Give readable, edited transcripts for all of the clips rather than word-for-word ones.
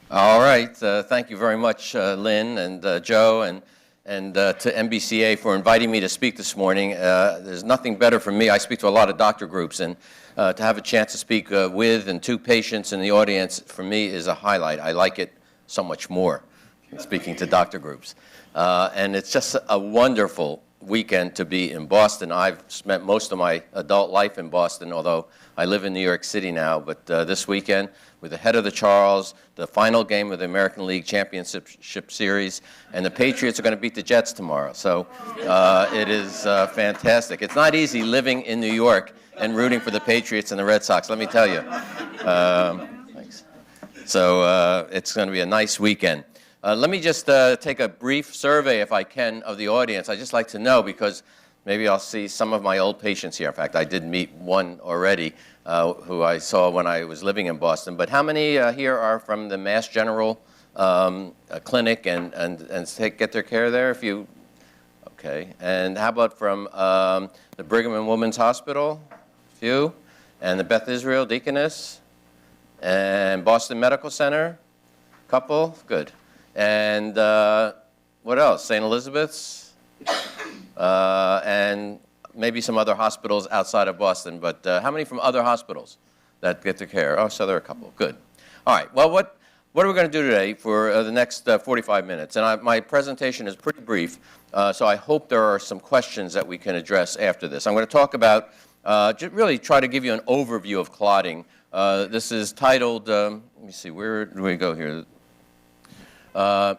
All right. Thank you very much, Lynn and Joe, and to MBCA for inviting me to speak this morning. There's nothing better for me. I speak to a lot of doctor groups, and to have a chance to speak with and to patients in the audience, for me, is a highlight. I like it so much more, speaking to doctor groups. And it's just a wonderful weekend to be in Boston. I've spent most of my adult life in Boston, although I live in New York City now. But this weekend, with the head of the Charles, the final game of the American League Championship Series, and the Patriots are going to beat the Jets tomorrow. So it is fantastic. It's not easy living in New York and rooting for the Patriots and the Red Sox, let me tell you. Thanks. So it's going to be a nice weekend. Let me just take a brief survey, if I can, of the audience. I'd just like to know, because maybe I'll see some of my old patients here. In fact, I did meet one already who I saw when I was living in Boston. But how many here are from the Mass General Clinic and get their care there? If you, okay. And how about from the Brigham and Women's Hospital? A few. And the Beth Israel Deaconess? And Boston Medical Center? Couple? Good. And what else? St. Elizabeth's? And maybe some other hospitals outside of Boston. But how many from other hospitals that get their care? Oh, so there are a couple. Good. All right. Well, what are we going to do today for the next 45 minutes? And my presentation is pretty brief, so I hope there are some questions that we can address after this. I'm going to talk about, just really try to give you an overview of clotting. This is titled, let me see, where do we go here?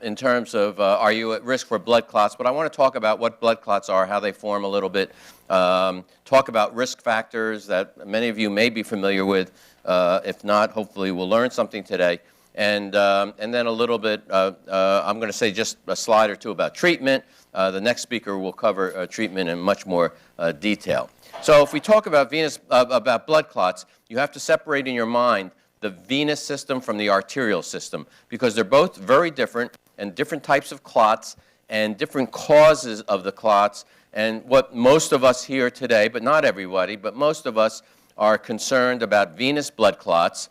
In terms of are you at risk for blood clots, but I want to talk about what blood clots are, how they form a little bit, talk about risk factors that many of you may be familiar with. If not, hopefully we'll learn something today. And then a little bit, I'm going to say just a slide or two about treatment. The next speaker will cover treatment in much more detail. So if we talk about about blood clots, you have to separate in your mind the venous system from the arterial system, because they're both very different and different types of clots and different causes of the clots. And what most of us here today, but not everybody, but most of us are concerned about venous blood clots.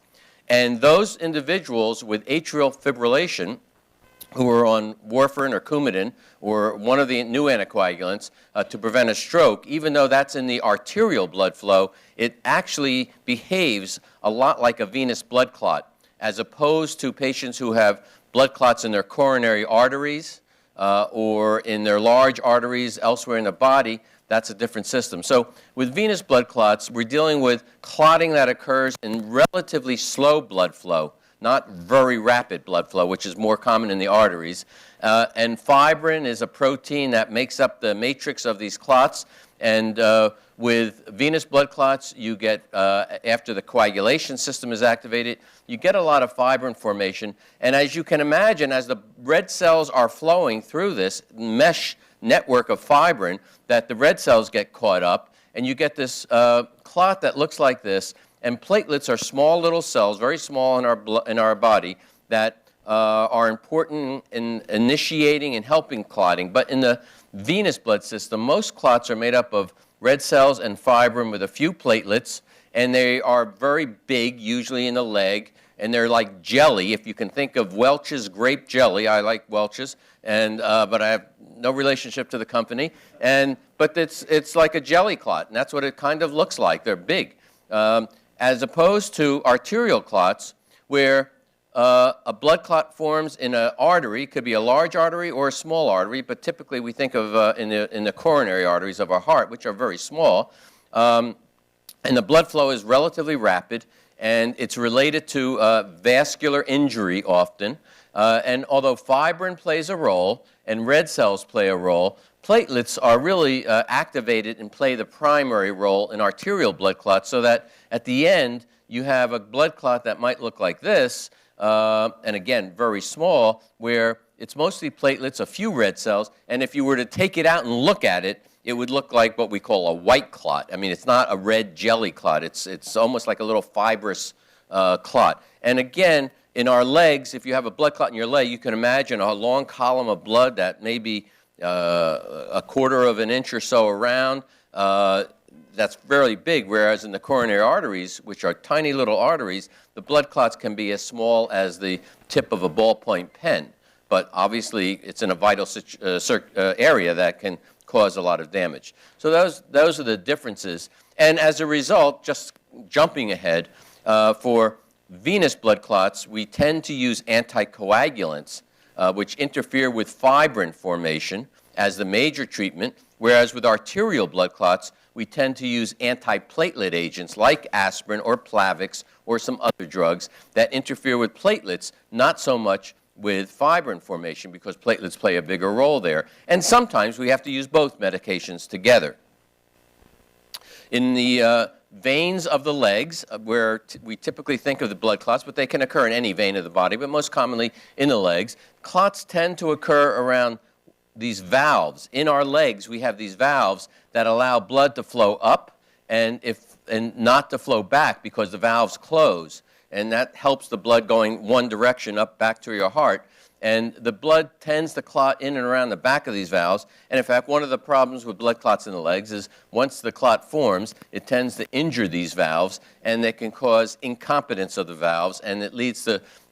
And those individuals with atrial fibrillation who are on warfarin or Coumadin or one of the new anticoagulants to prevent a stroke, even though that's in the arterial blood flow, it actually behaves a lot like a venous blood clot, as opposed to patients who have blood clots in their coronary arteries or in their large arteries elsewhere in the body. That's a different system. So with venous blood clots, we're dealing with clotting that occurs in relatively slow blood flow, not very rapid blood flow, which is more common in the arteries. And fibrin is a protein that makes up the matrix of these clots. And with venous blood clots, you get, after the coagulation system is activated, you get a lot of fibrin formation. And as you can imagine, as the red cells are flowing through this mesh network of fibrin, that the red cells get caught up, and you get this clot that looks like this. And platelets are small little cells, very small in our body, that are important in initiating and helping clotting. But in the venous blood system, most clots are made up of red cells and fibrin with a few platelets, and they are very big, usually in the leg, and they're like jelly. If you can think of Welch's grape jelly, I like Welch's, and but I have no relationship to the company. But it's like a jelly clot, and that's what it kind of looks like. They're big. As opposed to arterial clots, where a blood clot forms in an artery, could be a large artery or a small artery, but typically we think of in the coronary arteries of our heart, which are very small, and the blood flow is relatively rapid, and it's related to vascular injury often. And although fibrin plays a role and red cells play a role, platelets are really activated and play the primary role in arterial blood clots, so that at the end you have a blood clot that might look like this, and again, very small, where it's mostly platelets, a few red cells, and if you were to take it out and look at it, it would look like what we call a white clot. I mean, it's not a red jelly clot. It's almost like a little fibrous clot. And again, in our legs, if you have a blood clot in your leg, you can imagine a long column of blood that may be a quarter of an inch or so around. that's very big, whereas in the coronary arteries, which are tiny little arteries, the blood clots can be as small as the tip of a ballpoint pen. But obviously, it's in a vital area that can cause a lot of damage. So those are the differences. And as a result, just jumping ahead, for venous blood clots, we tend to use anticoagulants, which interfere with fibrin formation as the major treatment, whereas with arterial blood clots, we tend to use antiplatelet agents like aspirin or Plavix or some other drugs that interfere with platelets, not so much with fibrin formation, because platelets play a bigger role there. And sometimes we have to use both medications together. In the veins of the legs, where we typically think of the blood clots, but they can occur in any vein of the body, but most commonly in the legs, clots tend to occur around these valves. In our legs, we have these valves that allow blood to flow up and not to flow back because the valves close. And that helps the blood going one direction up back to your heart. And the blood tends to clot in and around the back of these valves. And in fact, one of the problems with blood clots in the legs is once the clot forms, it tends to injure these valves, and they can cause incompetence of the valves, and it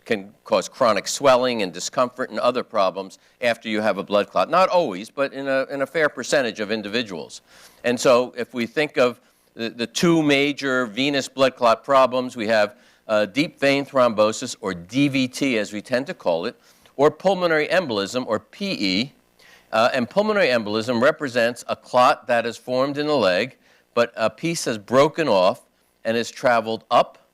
can cause chronic swelling and discomfort and other problems after you have a blood clot. Not always, but in a fair percentage of individuals. And so if we think of the two major venous blood clot problems, we have deep vein thrombosis, or DVT as we tend to call it, or pulmonary embolism, or PE. And pulmonary embolism represents a clot that is formed in the leg, but a piece has broken off and has traveled up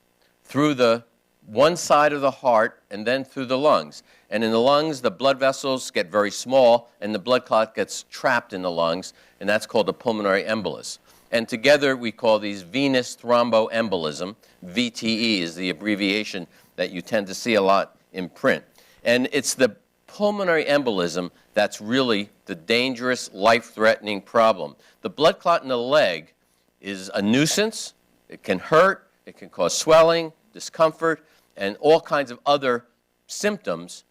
through the one side of the heart and then through the lungs. And in the lungs, the blood vessels get very small, and the blood clot gets trapped in the lungs, and that's called a pulmonary embolus. And together, we call these venous thromboembolism. VTE is the abbreviation that you tend to see a lot in print. And it's the pulmonary embolism that's really the dangerous, life-threatening problem. The blood clot in the leg is a nuisance. It can hurt. It can cause swelling, discomfort, and all kinds of other symptoms.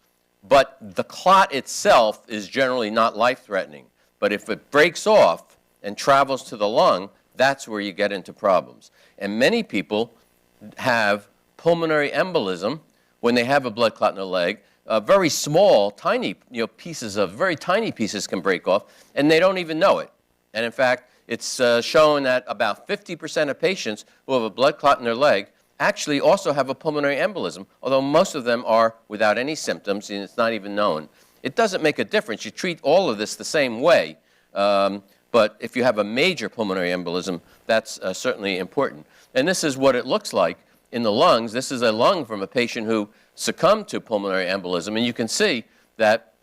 But the clot itself is generally not life-threatening. But if it breaks off and travels to the lung, that's where you get into problems. And many people have pulmonary embolism when they have a blood clot in the leg. Very small, tiny very tiny pieces can break off, and they don't even know it. And in fact, it's shown that about 50% of patients who have a blood clot in their leg actually also have a pulmonary embolism, although most of them are without any symptoms, and it's not even known. It doesn't make a difference. You treat all of this the same way. But if you have a major pulmonary embolism, that's certainly important. And this is what it looks like in the lungs. This is a lung from a patient who succumbed to pulmonary embolism. And you can see that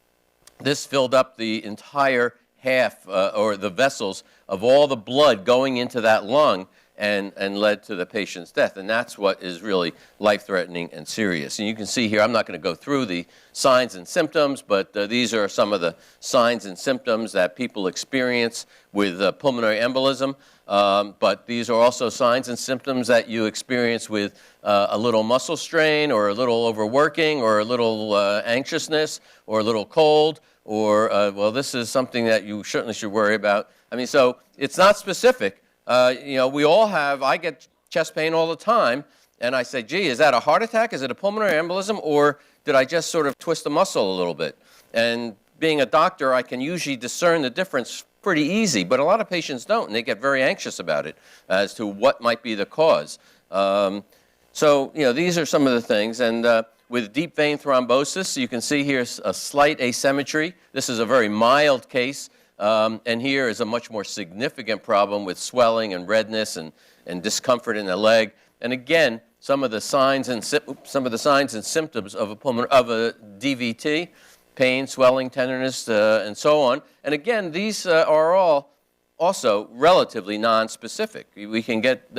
this filled up the entire half, or the vessels, of all the blood going into that lung and led to the patient's death. And that's what is really life-threatening and serious. And you can see here, I'm not going to go through the signs and symptoms, but these are some of the signs and symptoms that people experience with pulmonary embolism. But these are also signs and symptoms that you experience with a little muscle strain, or a little overworking, or a little anxiousness, or a little cold, or, well, this is something that you certainly should worry about. I mean, so it's not specific. We all have, I get chest pain all the time, and I say, gee, is that a heart attack? Is it a pulmonary embolism? Or did I just sort of twist the muscle a little bit? And being a doctor, I can usually discern the difference pretty easy, but a lot of patients don't, and they get very anxious about it as to what might be the cause. So, these are some of the things. And with deep vein thrombosis, you can see here a slight asymmetry. This is a very mild case. And here is a much more significant problem with swelling and redness and discomfort in the leg. And again, some of the signs and symptoms of a DVT: pain, swelling, tenderness, and so on. And again, these are all also relatively nonspecific. We can get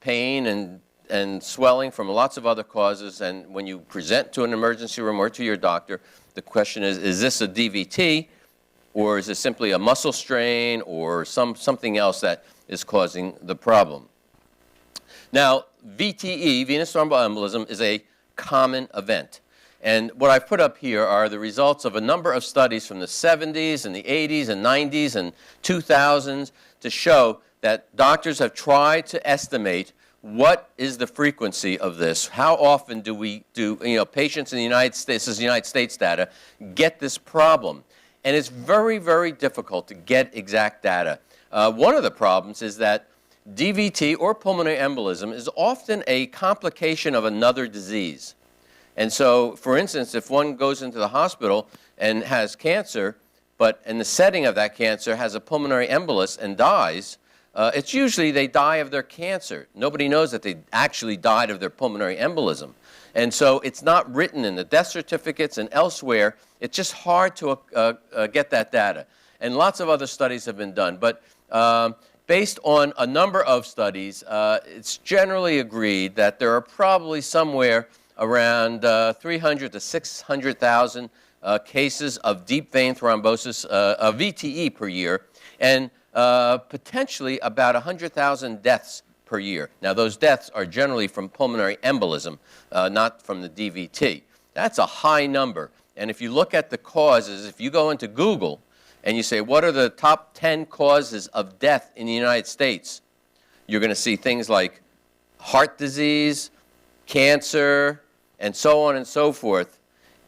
pain and swelling from lots of other causes. And when you present to an emergency room or to your doctor, the question is this a DVT? Or is it simply a muscle strain or something else that is causing the problem? Now, VTE, venous thromboembolism, is a common event. And what I've put up here are the results of a number of studies from the 70s and the 80s and 90s and 2000s to show that doctors have tried to estimate what is the frequency of this. How often do patients in the United States, this is United States data, get this problem? And it's very, very difficult to get exact data. One of the problems is that DVT, or pulmonary embolism, is often a complication of another disease. And so, for instance, if one goes into the hospital and has cancer, but in the setting of that cancer has a pulmonary embolus and dies, it's usually they die of their cancer. Nobody knows that they actually died of their pulmonary embolism. And so it's not written in the death certificates and elsewhere. It's just hard to get that data. And lots of other studies have been done. But based on a number of studies, it's generally agreed that there are probably somewhere around 300 to 600,000 cases of deep vein thrombosis, of VTE per year, and potentially about 100,000 deaths per year. Now, those deaths are generally from pulmonary embolism, not from the DVT. That's a high number. And if you look at the causes, if you go into Google and you say, what are the top 10 causes of death in the United States, you're going to see things like heart disease, cancer, and so on and so forth.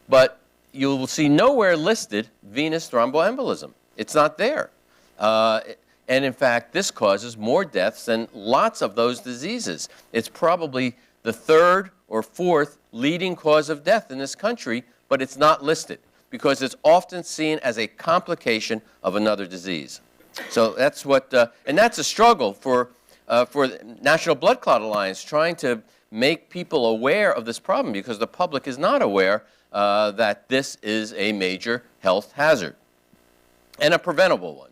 But you will see nowhere listed venous thromboembolism. It's not there. And in fact, this causes more deaths than lots of those diseases. It's probably the third or fourth leading cause of death in this country, but it's not listed because it's often seen as a complication of another disease. So that's what, and that's a struggle for the National Blood Clot Alliance, trying to make people aware of this problem because the public is not aware that this is a major health hazard and a preventable one.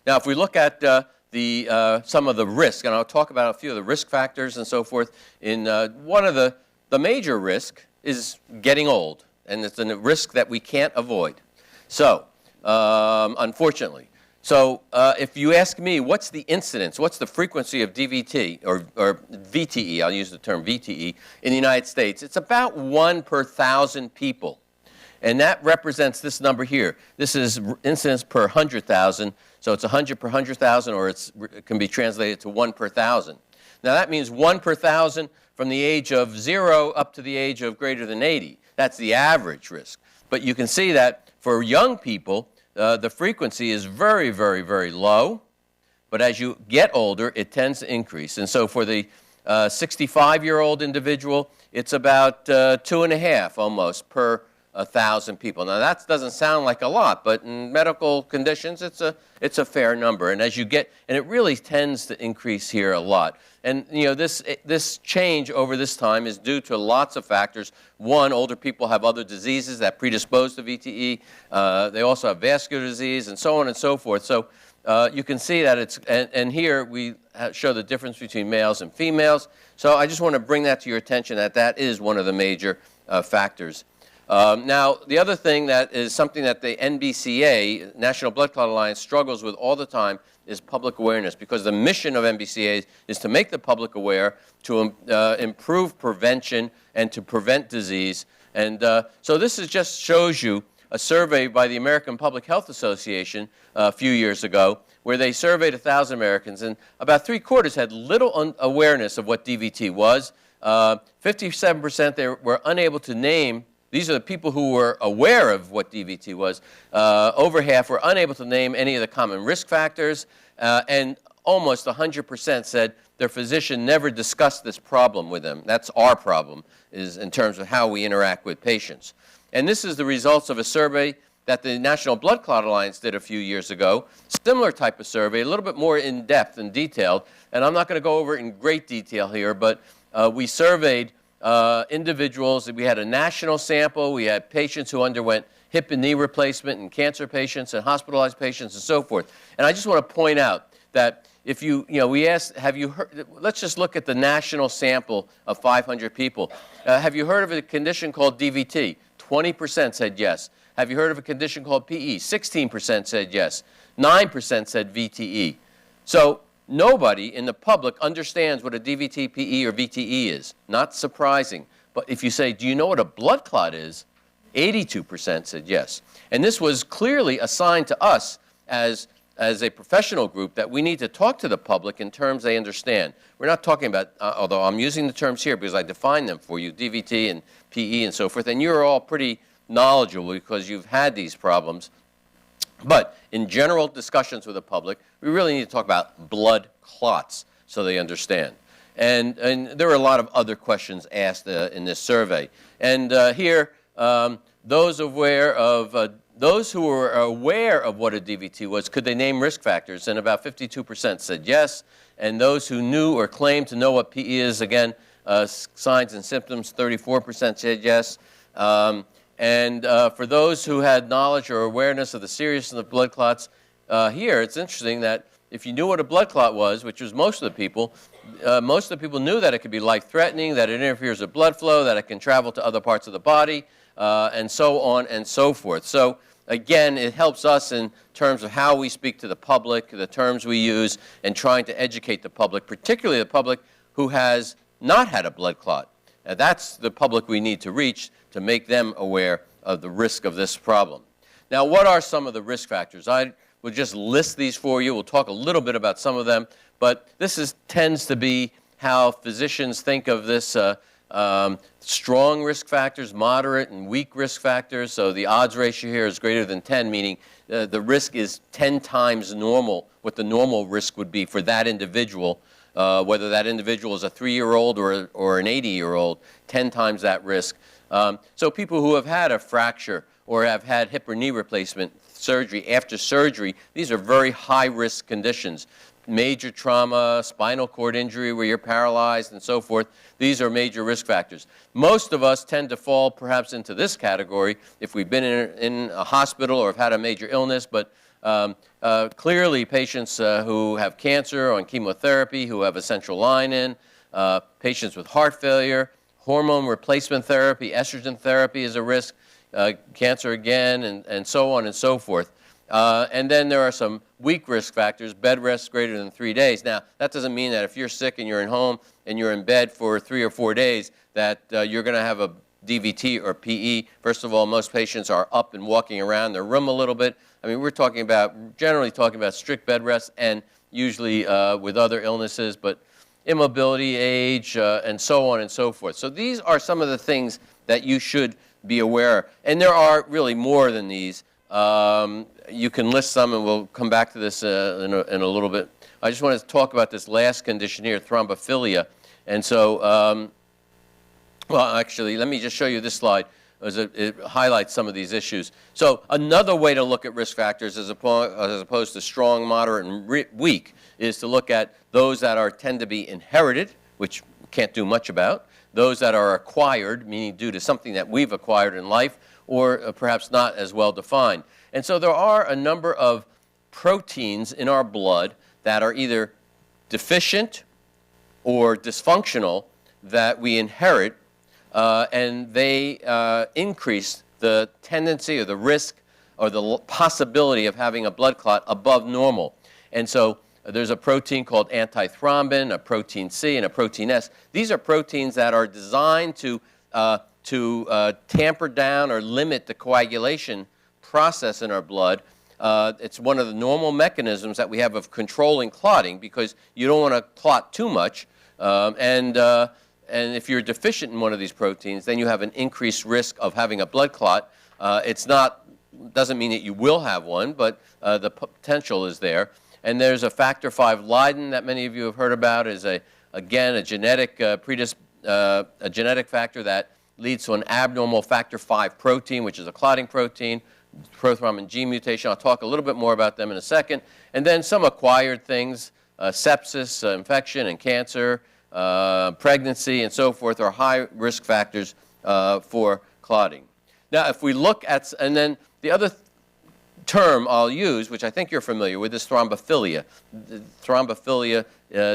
Now, if we look at some of the risk, and I'll talk about a few of the risk factors and so forth, one of the major risk is getting old, and it's a risk that we can't avoid. So, unfortunately. So, if you ask me, what's the incidence, what's the frequency of DVT, or VTE, I'll use the term VTE, in the United States, it's about 1 per 1,000 people. And that represents this number here. This is incidence per 100,000. So it's 100 per 100,000, or it can be translated to 1 per 1,000. Now that means 1 per 1,000 from the age of 0 up to the age of greater than 80. That's the average risk. But you can see that for young people, the frequency is very, very, very low. But as you get older, it tends to increase. And so for the 65-year-old individual, it's about 2.5 almost per 1,000 people. Now that doesn't sound like a lot, but in medical conditions, it's a fair number. And as you get, and it really tends to increase here a lot. And this change over this time is due to lots of factors. One, older people have other diseases that predispose to VTE. They also have vascular disease, and so on and so forth. So you can see that it's, and here we show the difference between males and females. So I just want to bring that to your attention, that is one of the major factors. Now, the other thing that is something that the NBCA, National Blood Clot Alliance, struggles with all the time is public awareness, because the mission of NBCA is to make the public aware, to improve prevention, and to prevent disease. And so this just shows you a survey by the American Public Health Association a few years ago, where they surveyed 1,000 Americans, and about 3/4 had little awareness of what DVT was. 57% they were unable to name. These are the people who were aware of what DVT was. Over half were unable to name any of the common risk factors, and almost 100% said their physician never discussed this problem with them. That's our problem, is in terms of how we interact with patients. And this is the results of a survey that the National Blood Clot Alliance did a few years ago. Similar type of survey, a little bit more in-depth and detailed. And I'm not going to go over it in great detail here, but we surveyed individuals. We had a national sample. We had patients who underwent hip and knee replacement, and cancer patients, and hospitalized patients, and so forth. And I just want to point out that if we asked, have you heard, let's just look at the national sample of 500 people. Have you heard of a condition called DVT? 20% said yes. Have you heard of a condition called PE? 16% said yes. 9% said VTE. So nobody in the public understands what a DVT, PE, or VTE is. Not surprising. But if you say, do you know what a blood clot is? 82% said yes. And this was clearly assigned to us as as a professional group that we need to talk to the public in terms they understand. We're not talking about, although I'm using the terms here because I define them for you, DVT and PE and so forth, and you're all pretty knowledgeable because you've had these problems. But in general discussions with the public, we really need to talk about blood clots so they understand. And there are a lot of other questions asked in this survey. And here, those who were aware of what a DVT was, could they name risk factors? And about 52% said yes. And those who knew or claimed to know what PE is, again, signs and symptoms, 34% said yes. And for those who had knowledge or awareness of the seriousness of blood clots, here it's interesting that if you knew what a blood clot was, which was most of the people knew that it could be life-threatening, that it interferes with blood flow, that it can travel to other parts of the body, and so on and so forth. So again, it helps us in terms of how we speak to the public, the terms we use, and trying to educate the public, particularly the public who has not had a blood clot. That's the public we need to reach to make them aware of the risk of this problem. Now, what are some of the risk factors? I will just list these for you. We'll talk a little bit about some of them, but this tends to be how physicians think of this strong risk factors, moderate and weak risk factors. So the odds ratio here is greater than 10, meaning the risk is 10 times normal, what the normal risk would be for that individual, whether that individual is a 3-year-old or an 80-year-old, 10 times that risk. So people who have had a fracture or have had hip or knee replacement surgery after surgery, these are very high-risk conditions. Major trauma, spinal cord injury where you're paralyzed and so forth, these are major risk factors. Most of us tend to fall perhaps into this category if we've been in a hospital or have had a major illness, but clearly patients who have cancer on chemotherapy, who have a central line in, patients with heart failure, hormone replacement therapy, estrogen therapy is a risk, cancer again, and so on and so forth. And then there are some weak risk factors, bed rest greater than 3 days. Now, that doesn't mean that if you're sick and you're at home and you're in bed for 3 or 4 days that you're going to have a DVT or PE. First of all, most patients are up and walking around their room a little bit. I mean, we're generally talking about strict bed rest and usually with other illnesses, but immobility, age, and so on and so forth. So these are some of the things that you should be aware of. And there are really more than these. You can list some, and we'll come back to this in a little bit. I just want to talk about this last condition here, thrombophilia. And so, well, actually, let me just show you this slide, as it highlights some of these issues. So another way to look at risk factors as opposed to strong, moderate, and weak is to look at those that tend to be inherited, which we can't do much about, those that are acquired, meaning due to something that we've acquired in life, or perhaps not as well defined. And so there are a number of proteins in our blood that are either deficient or dysfunctional that we inherit, and they increase the tendency or the risk or the possibility of having a blood clot above normal. And so there's a protein called antithrombin, a protein C, and a protein S. These are proteins that are designed to tamper down or limit the coagulation process in our blood. It's one of the normal mechanisms that we have of controlling clotting because you don't want to clot too much. And if you're deficient in one of these proteins, then you have an increased risk of having a blood clot. Doesn't mean that you will have one, but the potential is there. And there's a factor V Leiden that many of you have heard about. Is again a genetic factor that leads to an abnormal factor V protein, which is a clotting protein, prothrombin gene mutation. I'll talk a little bit more about them in a second. And then some acquired things, sepsis, infection, and cancer, pregnancy, and so forth are high risk factors for clotting. Now, if we look at, and then the other term I'll use, which I think you're familiar with, is thrombophilia. Thrombophilia,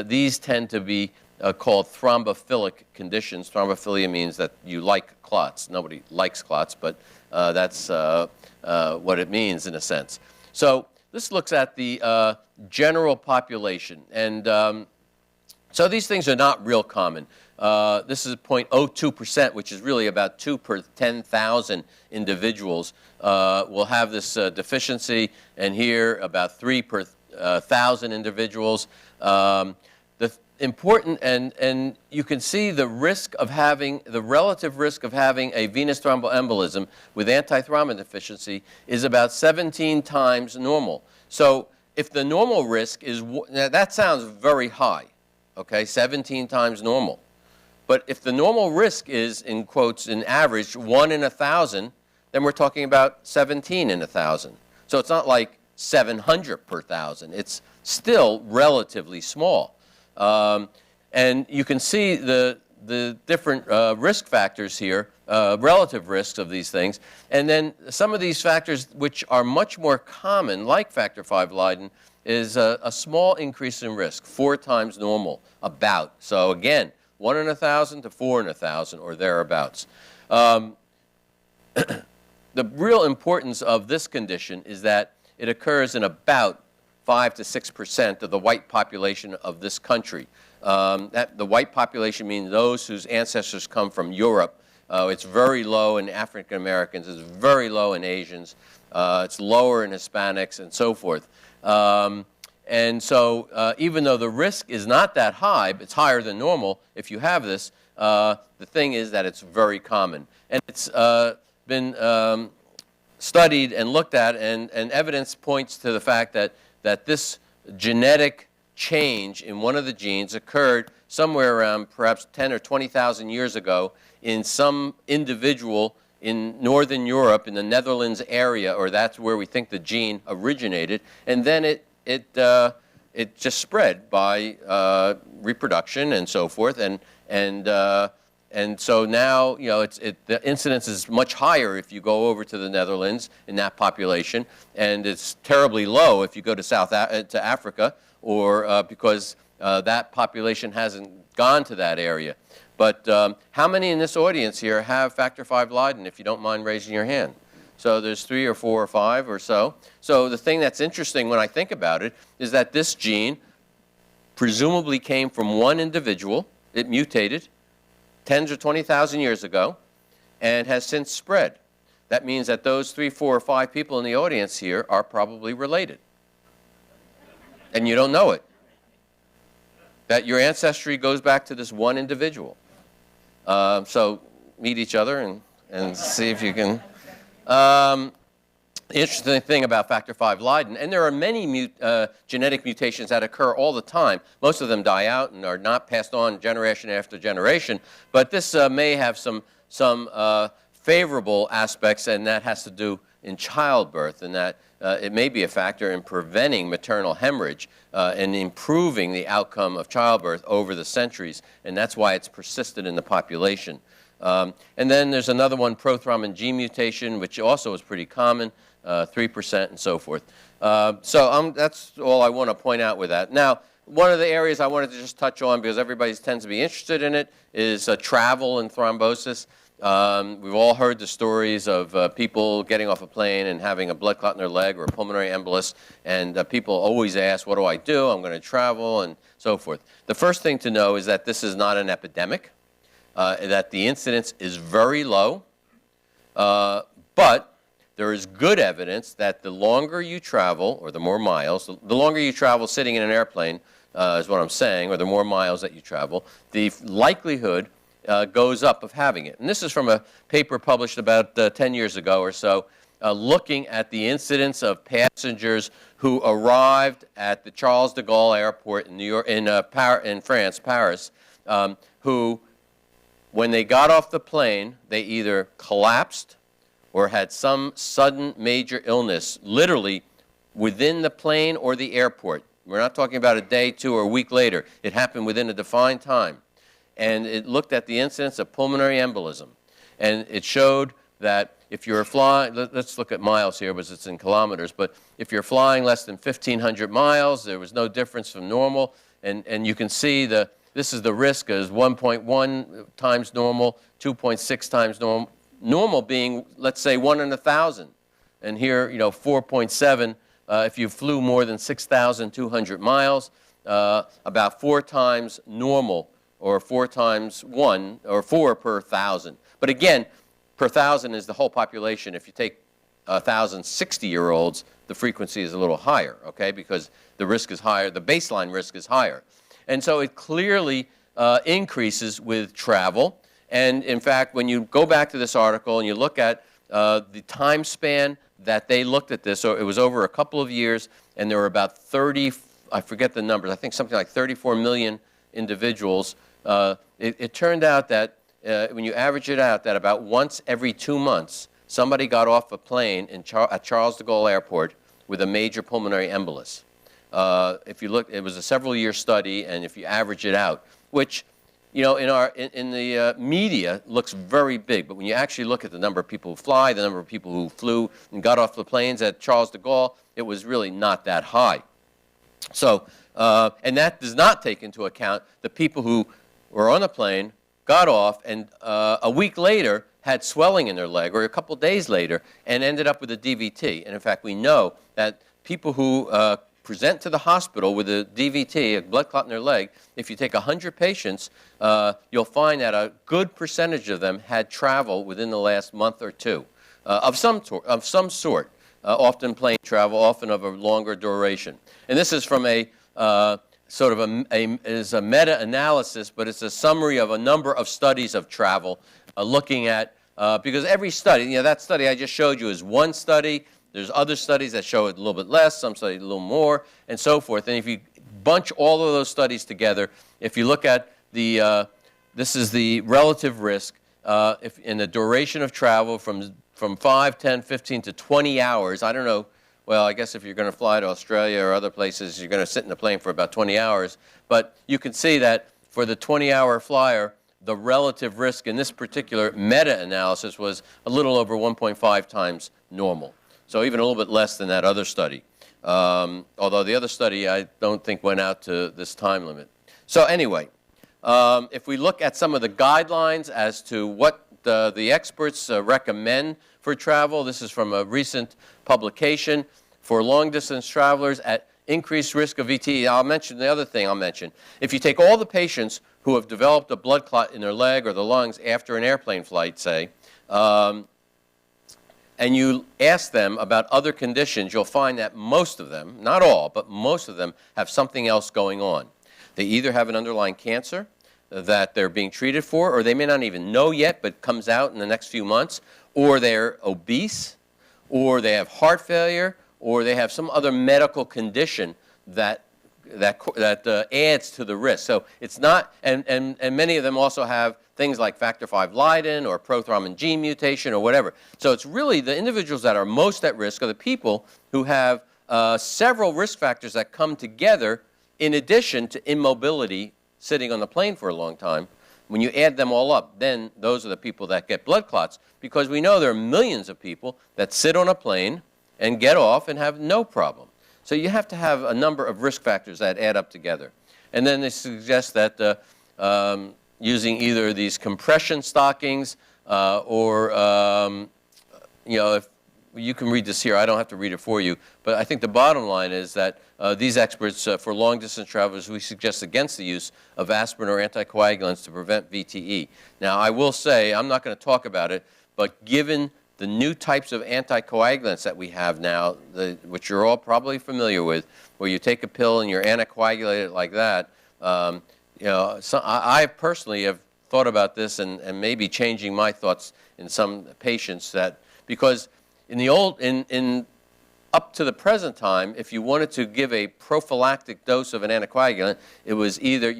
these tend to be called thrombophilic conditions. Thrombophilia means that you like clots. Nobody likes clots, but that's what it means in a sense. So this looks at the general population. And so these things are not real common. This is 0.02%, which is really about 2 per 10,000 individuals will have this deficiency, and here about 3 per 1,000 individuals. The important, and you can see the risk of having, the relative risk of having a venous thromboembolism with antithrombin deficiency is about 17 times normal. So if the normal risk is, now that sounds very high, okay, 17 times normal. But if the normal risk is, in quotes, in average, 1 in 1,000, then we're talking about 17 in 1,000. So it's not like 700 per 1,000. It's still relatively small. And you can see the different risk factors here, relative risks of these things. And then some of these factors which are much more common, like factor V Leiden, is a small increase in risk, 4 times normal, about. So again, 1 in 1,000 to 4 in 1,000 or thereabouts. The real importance of this condition is that it occurs in about 5 to 6% of the white population of this country. The white population means those whose ancestors come from Europe. It's very low in African Americans. It's very low in Asians. It's lower in Hispanics and so forth. And so even though the risk is not that high, but it's higher than normal if you have this, the thing is that it's very common. And it's been studied and looked at, and evidence points to the fact that this genetic change in one of the genes occurred somewhere around perhaps 10 or 20,000 years ago in some individual in Northern Europe, in the Netherlands area, or that's where we think the gene originated, and then it just spread by reproduction and so forth, and so now, you know, the incidence is much higher if you go over to the Netherlands in that population, and it's terribly low if you go to Africa, or because that population hasn't gone to that area. But how many in this audience here have factor V Leiden, if you don't mind raising your hand? So there's 3 or 4 or 5 or so. So the thing that's interesting when I think about it is that this gene presumably came from one individual. It mutated tens or 20,000 years ago and has since spread. That means that those 3, 4, or 5 people in the audience here are probably related. And you don't know it. That your ancestry goes back to this one individual. So meet each other and see if you can. The interesting thing about factor V Leiden, and there are many genetic mutations that occur all the time. Most of them die out and are not passed on generation after generation. But this may have some favorable aspects, and that has to do in childbirth, and that it may be a factor in preventing maternal hemorrhage and improving the outcome of childbirth over the centuries, and that's why it's persisted in the population. And then there's another one, prothrombin G mutation, which also is pretty common, 3% and so forth. So that's all I want to point out with that. Now, one of the areas I wanted to just touch on, because everybody tends to be interested in it, is travel and thrombosis. We've all heard the stories of people getting off a plane and having a blood clot in their leg or a pulmonary embolus, and people always ask, what do I do? I'm going to travel and so forth. The first thing to know is that this is not an epidemic, that the incidence is very low, but there is good evidence that the longer you travel, or the more miles, the longer you travel sitting in an airplane, is what I'm saying, or the more miles that you travel, the likelihood goes up of having it. And this is from a paper published about 10 years ago or so, looking at the incidence of passengers who arrived at the Charles de Gaulle Airport in New York, in France, Paris, who, when they got off the plane, they either collapsed or had some sudden major illness, literally within the plane or the airport. We're not talking about a day, 2, or a week later. It happened within a defined time. And it looked at the incidence of pulmonary embolism. And it showed that if you're flying, let's look at miles here because it's in kilometers, but if you're flying less than 1,500 miles, there was no difference from normal. And you can see this is the risk as 1.1 times normal, 2.6 times normal. Normal being, let's say, 1 in 1,000. And here, 4.7 if you flew more than 6,200 miles, about 4 times normal, or 4 times 1, or 4 per 1,000. But again, per 1,000 is the whole population. If you take 1,000 60-year-olds, the frequency is a little higher, okay, because the risk is higher, the baseline risk is higher. And so it clearly increases with travel. And in fact, when you go back to this article and you look at the time span that they looked at this, so it was over a couple of years, and there were about 30, I forget the numbers, I think something like 34 million individuals. It turned out that when you average it out, that about once every 2 months, somebody got off a plane at Charles de Gaulle Airport with a major pulmonary embolus. If you look, it was a several-year study, and if you average it out, which, you know, in the media looks very big, but when you actually look at the number of people who fly, the number of people who flew and got off the planes at Charles de Gaulle, it was really not that high. So, and that does not take into account the people who were on the plane, got off, and a week later had swelling in their leg, or a couple days later, and ended up with a DVT. And in fact, we know that people who present to the hospital with a DVT, a blood clot in their leg, if you take 100 patients, you'll find that a good percentage of them had travel within the last month or two of some sort, often plane travel, often of a longer duration. And this is from a sort of a meta-analysis, but it's a summary of a number of studies of travel looking at, because every study, you know, that study I just showed you is one study. There's other studies that show it a little bit less, some studies a little more, and so forth. And if you bunch all of those studies together, if you look at the, this is the relative risk if in the duration of travel from 5, 10, 15 to 20 hours. I don't know. Well, I guess if you're going to fly to Australia or other places, you're going to sit in the plane for about 20 hours. But you can see that for the 20-hour flyer, the relative risk in this particular meta-analysis was a little over 1.5 times normal. So even a little bit less than that other study. Although the other study, I don't think went out to this time limit. So anyway, if we look at some of the guidelines as to what the experts recommend for travel, this is from a recent publication for long-distance travelers at increased risk of VTE. I'll mention the other thing I'll mention. If you take all the patients who have developed a blood clot in their leg or the lungs after an airplane flight, say, and you ask them about other conditions, you'll find that most of them, not all, but most of them have something else going on. They either have an underlying cancer that they're being treated for, or they may not even know yet, but comes out in the next few months, or they're obese, or they have heart failure, or they have some other medical condition that adds to the risk. So it's not, and many of them also have things like factor V Leiden or prothrombin gene mutation or whatever. So it's really the individuals that are most at risk are the people who have several risk factors that come together in addition to immobility, sitting on the plane for a long time. When you add them all up, then those are the people that get blood clots, because we know there are millions of people that sit on a plane and get off and have no problem. So you have to have a number of risk factors that add up together. And then they suggest that using either these compression stockings or, you know, if you can read this here, I don't have to read it for you, but I think the bottom line is that these experts, for long-distance travelers, we suggest against the use of aspirin or anticoagulants to prevent VTE. Now, I will say, I'm not going to talk about it, but given the new types of anticoagulants that we have now, which you're all probably familiar with, where you take a pill and you're anticoagulated like that, you know, so I personally have thought about this and maybe changing my thoughts in some patients that, because in the old, up to the present time, if you wanted to give a prophylactic dose of an anticoagulant, it was either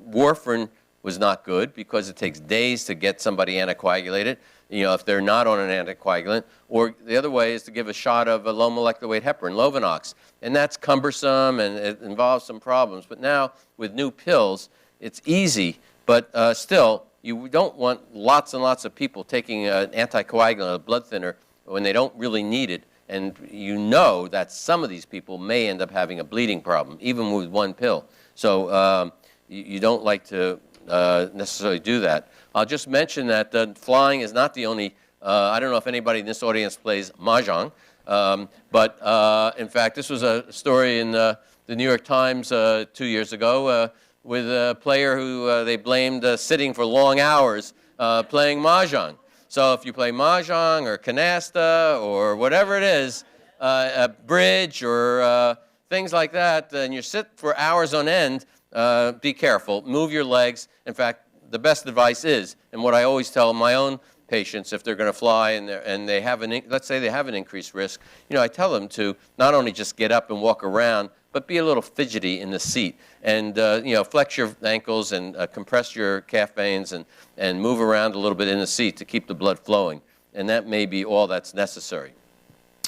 warfarin was not good because it takes days to get somebody anticoagulated, you know, if they're not on an anticoagulant, or the other way is to give a shot of a low molecular weight heparin, Lovenox, and that's cumbersome and it involves some problems. But now with new pills, it's easy, but still, you don't want lots and lots of people taking an anticoagulant, a blood thinner, when they don't really need it, and you know that some of these people may end up having a bleeding problem, even with one pill. So you don't like to necessarily do that. I'll just mention that flying is not the only, I don't know if anybody in this audience plays Mahjong, but in fact, this was a story in the New York Times 2 years ago with a player who they blamed sitting for long hours playing Mahjong. So if you play Mahjong or Canasta or whatever it is, a bridge or things like that, and you sit for hours on end, be careful. Move your legs. In fact, the best advice is, and what I always tell my own patients if they're going to fly and they have let's say they have an increased risk, I tell them to not only just get up and walk around, but be a little fidgety in the seat and flex your ankles and compress your calf veins and move around a little bit in the seat to keep the blood flowing. And that may be all that's necessary.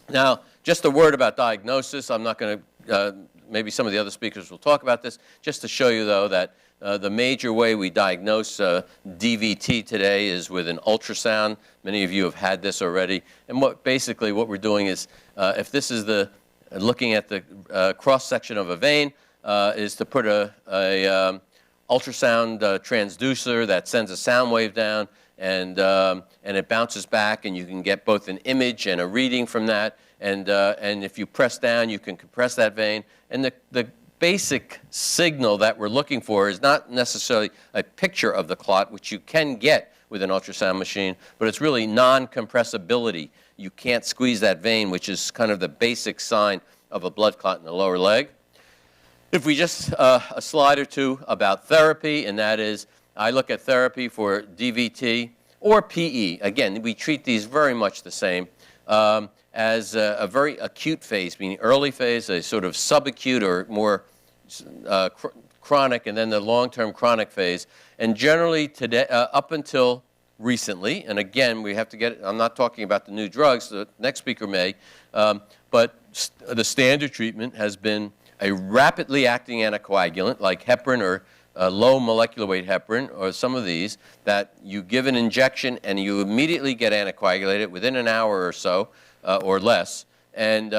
Now, just a word about diagnosis. I'm not going to, maybe some of the other speakers will talk about this, just to show you, though, that the major way we diagnose DVT today is with an ultrasound. Many of you have had this already. And basically what we're doing is, if this is looking at the cross-section of a vein, is to put a ultrasound transducer that sends a sound wave down, and it bounces back, and you can get both an image and a reading from that. And if you press down, you can compress that vein. And the basic signal that we're looking for is not necessarily a picture of the clot, which you can get with an ultrasound machine, but it's really non-compressibility. You can't squeeze that vein, which is kind of the basic sign of a blood clot in the lower leg. If we just, a slide or two about therapy, and that is, I look at therapy for DVT or PE. Again, we treat these very much the same. As a very acute phase, meaning early phase, a sort of subacute or more chronic, and then the long-term chronic phase. And generally today, up until recently, and again, we have to get, I'm not talking about the new drugs, the next speaker may, but the standard treatment has been a rapidly acting anticoagulant like heparin or low molecular weight heparin or some of these that you give an injection and you immediately get anticoagulated within an hour or so. Or less, and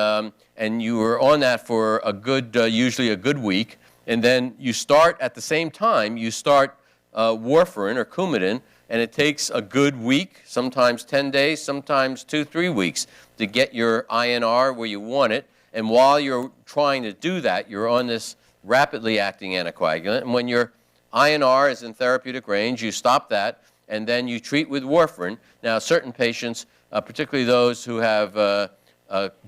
you were on that for a good, usually a good week, and then you start at the same time. You start warfarin or Coumadin, and it takes a good week, sometimes 10 days, sometimes 2-3 weeks to get your INR where you want it. And while you're trying to do that, you're on this rapidly acting anticoagulant. And when your INR is in therapeutic range, you stop that, and then you treat with warfarin. Now, certain patients, particularly those who have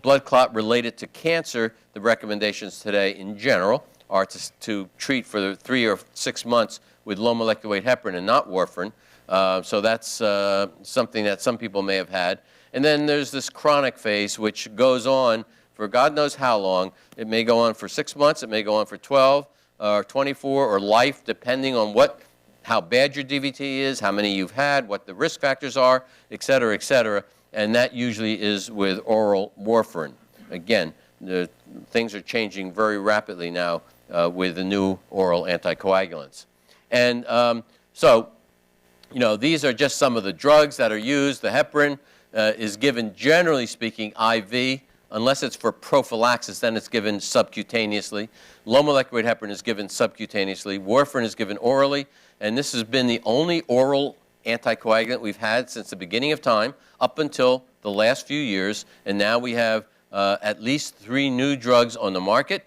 blood clot related to cancer, the recommendations today in general are to treat for 3 or 6 months with low molecular weight heparin and not warfarin. So that's something that some people may have had. And then there's this chronic phase, which goes on for God knows how long. It may go on for 6 months. It may go on for 12 or 24 or life, depending on how bad your DVT is, how many you've had, what the risk factors are, et cetera, and that usually is with oral warfarin. Again, things are changing very rapidly now with the new oral anticoagulants. And so, these are just some of the drugs that are used. The heparin is given, generally speaking, IV. Unless it's for prophylaxis, then it's given subcutaneously. Low molecular weight heparin is given subcutaneously. Warfarin is given orally. And this has been the only oral anticoagulant we've had since the beginning of time, up until the last few years. And now we have at least 3 new drugs on the market.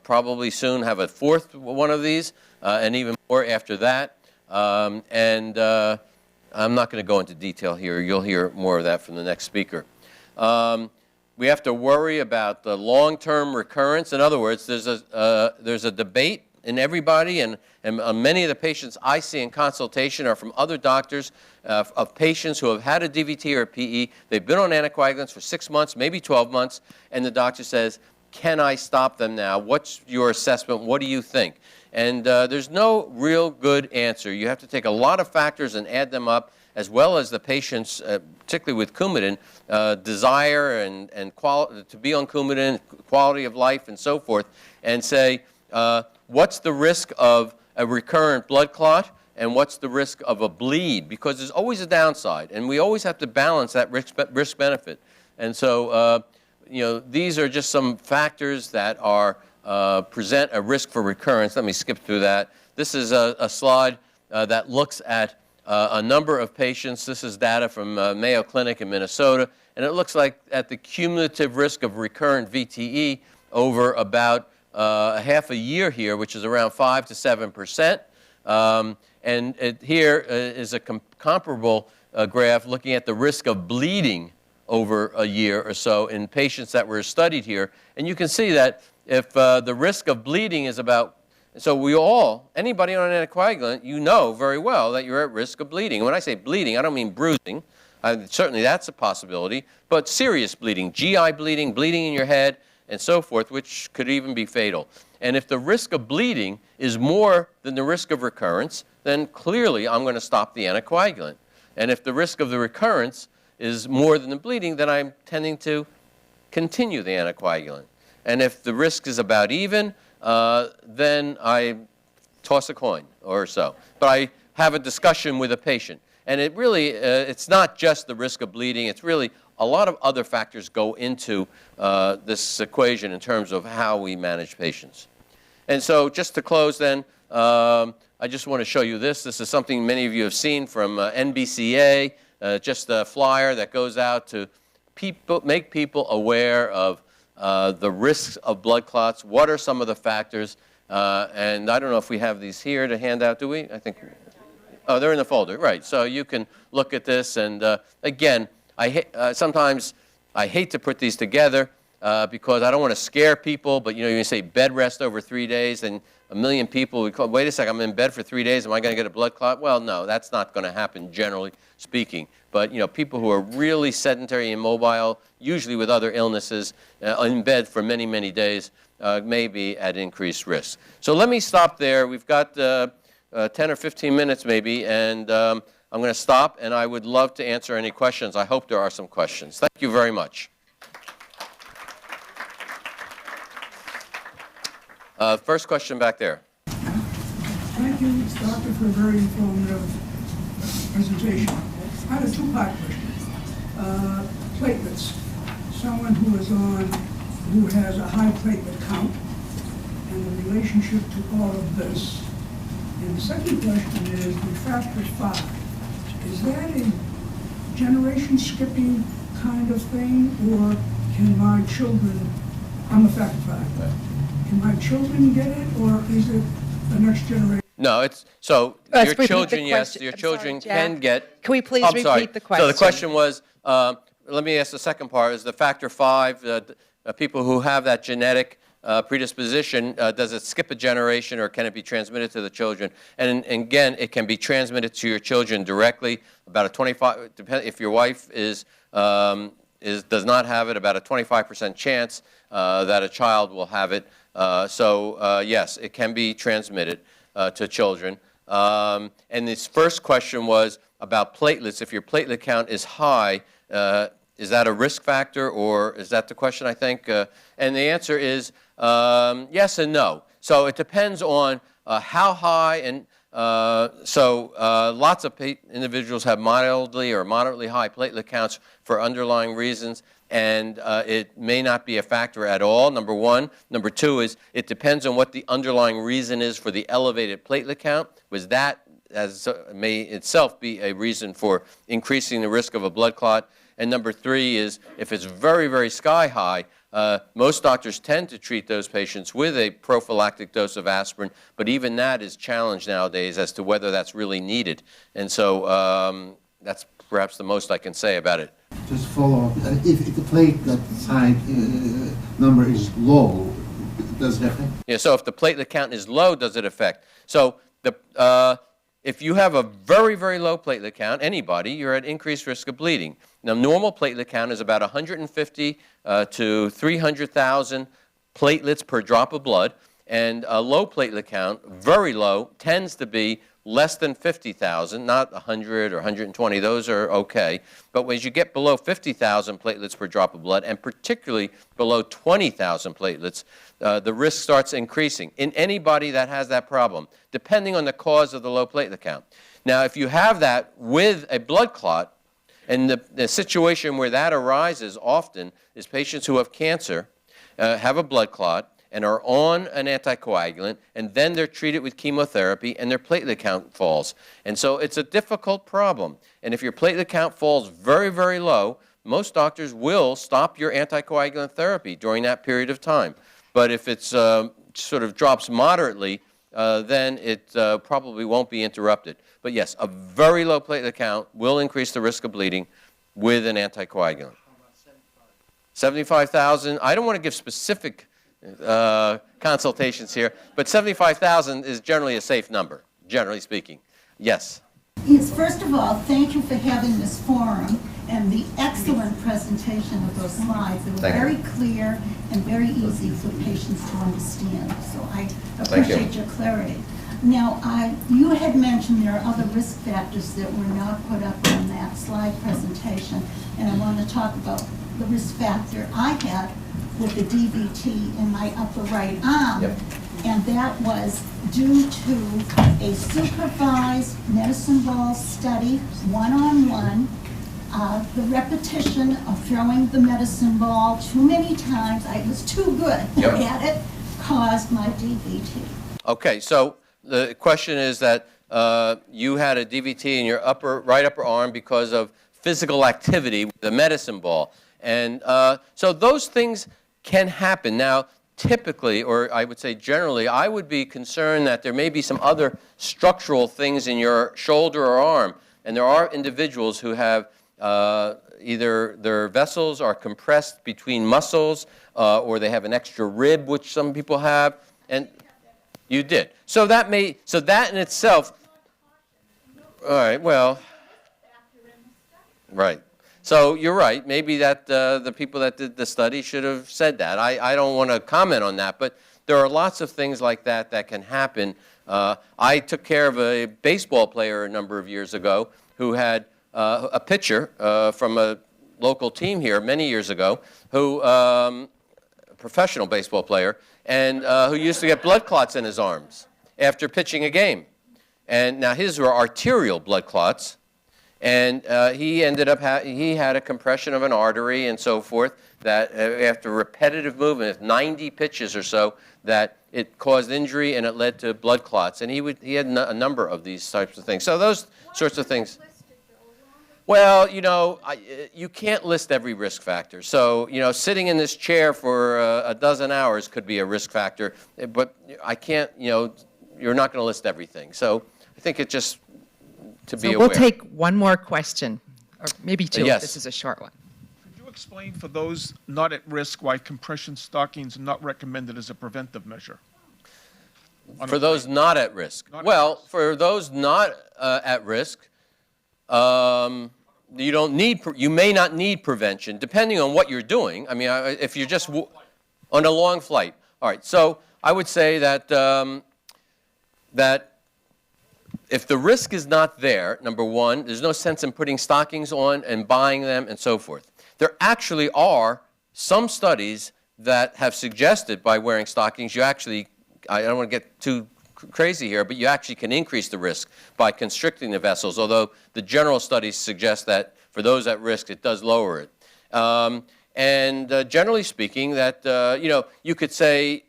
Probably soon have a 4th one of these, and even more after that. I'm not going to go into detail here. You'll hear more of that from the next speaker. We have to worry about the long-term recurrence. In other words, there's a debate in everybody, and many of the patients I see in consultation are from other doctors of patients who have had a DVT or a PE. They've been on anticoagulants for 6 months, maybe 12 months, and the doctor says, can I stop them now? What's your assessment? What do you think? And there's no real good answer. You have to take a lot of factors and add them up, as well as the patient's, particularly with Coumadin, desire and to be on Coumadin, quality of life, and so forth, and say, what's the risk of a recurrent blood clot, and what's the risk of a bleed? Because there's always a downside, and we always have to balance that risk-benefit. And so, these are just some factors that present a risk for recurrence. Let me skip through that. This is a slide that looks at a number of patients. This is data from Mayo Clinic in Minnesota, and it looks like at the cumulative risk of recurrent VTE over about half a year here, which is around 5 to 7%. And here is a comparable graph looking at the risk of bleeding over a year or so in patients that were studied here. And you can see that if the risk of bleeding is about, so anybody on an anticoagulant, you know very well that you're at risk of bleeding. And when I say bleeding, I don't mean bruising. Certainly that's a possibility, but serious bleeding, GI bleeding, bleeding in your head, and so forth, which could even be fatal. And if the risk of bleeding is more than the risk of recurrence, then clearly I'm going to stop the anticoagulant. And if the risk of the recurrence is more than the bleeding, then I'm tending to continue the anticoagulant. And if the risk is about even, then I toss a coin or so. But I have a discussion with a patient. And it really, it's not just the risk of bleeding. It's really a lot of other factors go into this equation in terms of how we manage patients. And so just to close then, I just want to show you this. This is something many of you have seen from NBCA, just a flyer that goes out to make people aware of the risks of blood clots. What are some of the factors? And I don't know if we have these here to hand out, do we? I think. Oh, they're in the folder, right. So you can look at this. And again, sometimes I hate to put these together because I don't want to scare people. But, you say bed rest over 3 days, and a million people would call, wait a second, I'm in bed for 3 days. Am I going to get a blood clot? Well, no, that's not going to happen, generally speaking. But, people who are really sedentary and mobile, usually with other illnesses, in bed for many, many days, may be at increased risk. So let me stop there. We've got 10 or 15 minutes maybe, and I'm going to stop, and I would love to answer any questions. I hope there are some questions. Thank you very much. First question back there. Thank you, Doctor, for a very informative presentation. I have a two-part question. Platelets. Someone who has a high platelet count, and the relationship to all of this. And the second question is, the factor 5, is that a generation skipping kind of thing, or can my children, I'm a factor 5, can my children get it, or is it the next generation? No, it's, so your children, yes, your children can get. Can we please repeat the question? So the question was, let me ask the second part, is the factor 5, people who have that genetic predisposition, does it skip a generation or can it be transmitted to the children? And again, it can be transmitted to your children directly. About a 25, if your wife does not have it, about a 25% chance that a child will have it. Yes, it can be transmitted to children. And this first question was about platelets. If your platelet count is high, is that a risk factor, or is that the question, I think? And the answer is yes and no. So it depends on how high, and lots of individuals have mildly or moderately high platelet counts for underlying reasons, and it may not be a factor at all, number one. Number two is it depends on what the underlying reason is for the elevated platelet count. Was that may itself be a reason for increasing the risk of a blood clot? And number three is if it's very, very sky high, most doctors tend to treat those patients with a prophylactic dose of aspirin, but even that is challenged nowadays as to whether that's really needed. And so that's perhaps the most I can say about it. Just follow up. If the platelet size number is low, does it affect? Yeah, so if the platelet count is low, does it affect? So if you have a very, very low platelet count, anybody, you're at increased risk of bleeding. Now, normal platelet count is about 150 to 300,000 platelets per drop of blood, and a low platelet count, very low, tends to be less than 50,000, not 100 or 120. Those are okay. But as you get below 50,000 platelets per drop of blood, and particularly below 20,000 platelets, the risk starts increasing in anybody that has that problem, depending on the cause of the low platelet count. Now, if you have that with a blood clot, and the situation where that arises often is patients who have cancer, have a blood clot, and are on an anticoagulant, and then they're treated with chemotherapy, and their platelet count falls. And so it's a difficult problem. And if your platelet count falls very, very low, most doctors will stop your anticoagulant therapy during that period of time. But if it's sort of drops moderately, then it probably won't be interrupted. But yes, a very low platelet count will increase the risk of bleeding with an anticoagulant. 75,000. I don't want to give specific consultations here, but 75,000 is generally a safe number, generally speaking. Yes. Yes, first of all, thank you for having this forum and the excellent presentation of those slides. They were very clear and very easy for patients to understand. So I appreciate your clarity. Now, you had mentioned there are other risk factors that were not put up on that slide presentation, and I want to talk about the risk factor I had with the DVT in my upper right arm, and that was due to a supervised medicine ball study, one-on-one, the repetition of throwing the medicine ball too many times, I was too good at it, caused my DVT. Okay, so the question is that you had a DVT in your right upper arm because of physical activity with the medicine ball. And so those things can happen. Now, typically, or I would say generally, I would be concerned that there may be some other structural things in your shoulder or arm. And there are individuals who have either their vessels are compressed between muscles or they have an extra rib, which some people have. And you did. So that in itself, all right, well, right. So you're right. Maybe that the people that did the study should have said that. I don't want to comment on that, but there are lots of things like that that can happen. I took care of a baseball player a number of years ago who had a pitcher from a local team here many years ago, who a professional baseball player, and who used to get blood clots in his arms after pitching a game. And now his were arterial blood clots. And he ended up, he had a compression of an artery and so forth that after repetitive movement, 90 pitches or so, that it caused injury and it led to blood clots. And he had a number of these types of things. So those sorts of things. Well, you know, you can't list every risk factor. So, you know, sitting in this chair for a dozen hours could be a risk factor. But I can't, you know, you're not going to list everything. So I think it just... So we'll take one more question, or maybe two. Yes. This is a short one. Could you explain for those not at risk why compression stockings are not recommended as a preventive measure? For those not at risk? Well, for those not at risk, you may not need prevention, depending on what you're doing. I mean, if you're just on a long flight. All right, so I would say that if the risk is not there, number one, there's no sense in putting stockings on and buying them and so forth. There actually are some studies that have suggested by wearing stockings, you actually, I don't want to get too crazy here, but you actually can increase the risk by constricting the vessels, although the general studies suggest that for those at risk, it does lower it. Generally speaking, that, you know, you could say,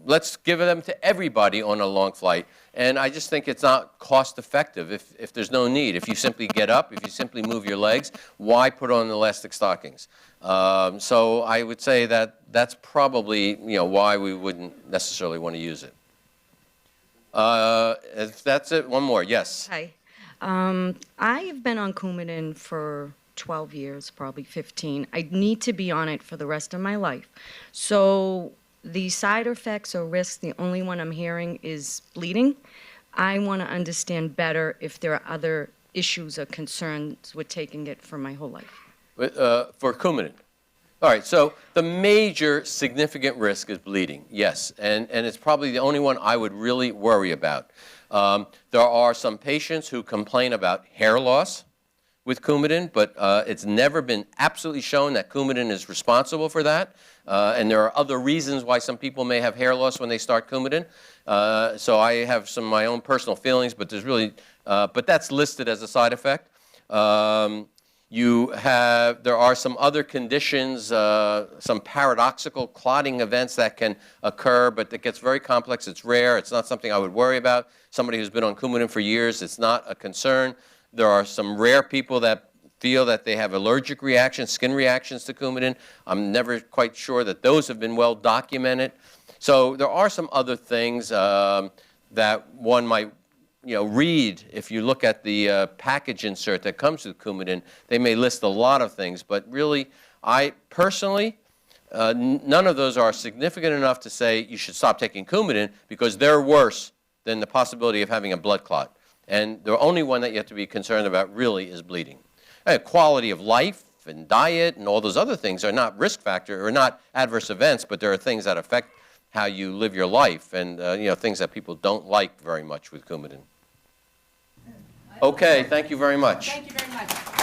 let's give them to everybody on a long flight. And I just think it's not cost effective if there's no need. If you simply get up, if you simply move your legs, why put on elastic stockings? So I would say that that's probably, you know, why we wouldn't necessarily want to use it. If that's it, one more. Yes. Hi. I've been on Coumadin for 12 years, probably 15. I need to be on it for the rest of my life. So the side effects or risks, the only one I'm hearing is bleeding. I want to understand better if there are other issues or concerns with taking it for my whole life. For Coumadin. All right, so the major significant risk is bleeding, yes, and it's probably the only one I would really worry about. There are some patients who complain about hair loss with Coumadin, but it's never been absolutely shown that Coumadin is responsible for that. And there are other reasons why some people may have hair loss when they start Coumadin. So I have some of my own personal feelings, but there's really, but that's listed as a side effect. There are some other conditions, some paradoxical clotting events that can occur, but it gets very complex. It's rare. It's not something I would worry about. Somebody who's been on Coumadin for years, it's not a concern. There are some rare people that feel that they have allergic reactions, skin reactions to Coumadin. I'm never quite sure that those have been well documented. So there are some other things that one might, you know, read. If you look at the package insert that comes with Coumadin, they may list a lot of things, but really I personally, none of those are significant enough to say you should stop taking Coumadin because they're worse than the possibility of having a blood clot. And the only one that you have to be concerned about really is bleeding. Quality of life and diet and all those other things are not risk factor or not adverse events, but there are things that affect how you live your life and things that people don't like very much with Coumadin. Okay, thank you very much. Thank you very much.